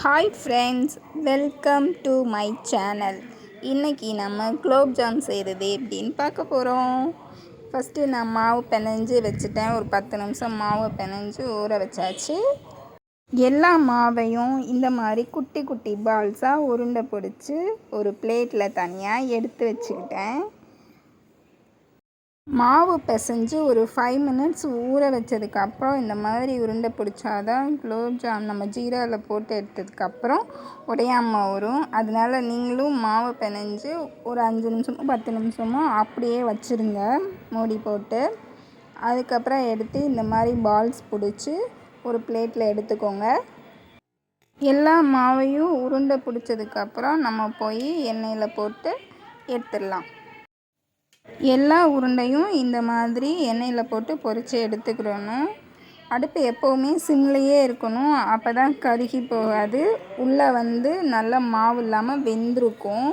Hi friends, welcome to my channel. இன்றைக்கி நம்ம gulab jam செய்கிறது எப்படின்னு பார்க்க போகிறோம். ஃபஸ்ட்டு நான் மாவு பிணைஞ்சு வச்சுட்டேன். ஒரு 10 நிமிஷம் மாவை பிணைஞ்சு ஊற வச்சாச்சு. எல்லா மாவையும் இந்த மாதிரி குட்டி குட்டி பால்ஸாக உருண்டை பிடிச்சி ஒரு பிளேட்டில் தனியாக எடுத்து வச்சுக்கிட்டேன். மாவு பிசைஞ்சு ஒரு 5 மினிட்ஸ் ஊற வச்சதுக்கப்புறம் இந்த மாதிரி உருண்டை பிடிச்சாதான் குலோப்ஜாம் நம்ம ஜீராவில் போட்டு எடுத்ததுக்கப்புறம் உடையாமல் வரும். அதனால நீங்களும் மாவு பிணைஞ்சு ஒரு 5 நிமிஷமோ 10 நிமிஷமோ அப்படியே வச்சுருங்க மூடி போட்டு. அதுக்கப்புறம் எடுத்து இந்த மாதிரி பால்ஸ் பிடிச்சி ஒரு பிளேட்டில் எடுத்துக்கோங்க. எல்லா மாவையும் உருண்டை பிடிச்சதுக்கப்புறம் நம்ம போய் எண்ணெயில் போட்டு எடுத்துடலாம். எல்லா உருண்டையும் இந்த மாதிரி எண்ணெயில் போட்டு பொரித்து எடுத்துக்கிடணும். அடுப்பு எப்போவுமே சிம்லேயே இருக்கணும். அப்போ தான் கருகி போகாது. உள்ளே நல்லா மாவு இல்லாமல் வெந்திருக்கும்.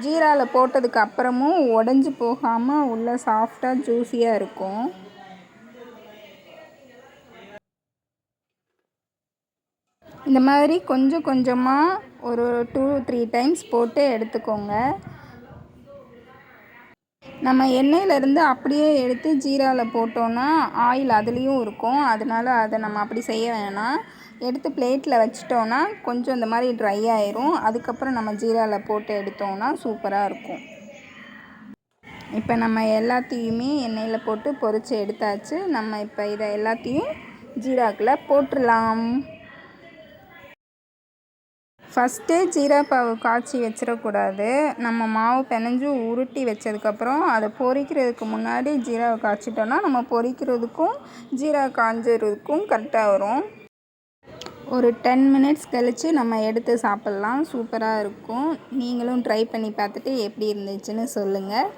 ஜீராவில் போட்டதுக்கு அப்புறமும் உடஞ்சி போகாமல் உள்ளே சாஃப்டாக ஜூஸியாக இருக்கும். இந்த மாதிரி கொஞ்சம் கொஞ்சமாக ஒரு 2-3 டைம்ஸ் போட்டு எடுத்துக்கோங்க. நம்ம எண்ணெயிலேருந்து அப்படியே எடுத்து ஜீராவில் போட்டோன்னா ஆயில் அதுலேயும் இருக்கும். அதனால் அதை நம்ம அப்படி செய்ய வேணாம். எடுத்து பிளேட்டில் வச்சிட்டோன்னா கொஞ்சம் இந்த மாதிரி ட்ரை ஆயிரும். அதுக்கப்புறம் நம்ம ஜீராவில் போட்டு எடுத்தோன்னா சூப்பராக இருக்கும். இப்போ நம்ம எல்லாத்தையுமே எண்ணெயில் போட்டு பொரித்து எடுத்தாச்சு. நம்ம இப்போ இதை எல்லாத்தையும் ஜீராக்குள்ளே போட்டுடலாம். ஃபஸ்ட்டே ஜீரா பாவு காய்ச்சி வச்சிடக்கூடாது. நம்ம மாவு பிணைஞ்சு உருட்டி வச்சதுக்கப்புறம் அதை பொரிக்கிறதுக்கு முன்னாடி ஜீராவை காய்ச்சிட்டோன்னா நம்ம பொரிக்கிறதுக்கும் ஜீரா காய்ஞ்சதுக்கும் கரெக்டாக வரும். ஒரு 10 மினிட்ஸ் கழித்து நம்ம எடுத்து சாப்பிட்லாம். சூப்பராக இருக்கும். நீங்களும் ட்ரை பண்ணி பார்த்துட்டு எப்படி இருந்துச்சுன்னு சொல்லுங்கள்.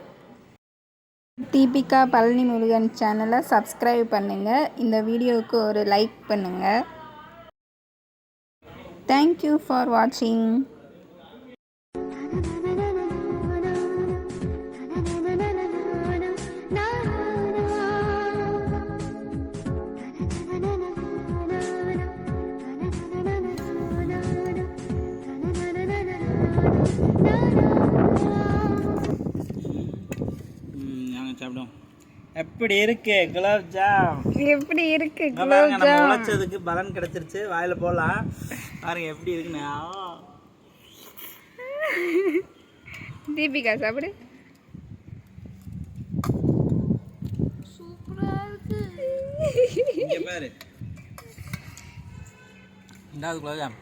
தீபிகா பழனி முருகன் சேனலை சப்ஸ்கிரைப் பண்ணுங்கள். இந்த வீடியோவுக்கு ஒரு லைக் பண்ணுங்கள். Thank you for watching. எப்படி இருக்கு குலோப் ஜாம்? எப்படி இருக்கு குலோப் ஜாம்? உழைச்சதுக்கு பலன் கிடைச்சிருச்சு. வாயில போடலாம். பாருங்க எப்படி இருக்குன்னு. தீபிகா சாப்பிடு. சூப்பரா இருக்கு. இங்க பாரு. இந்தாது குலோப் ஜாம்.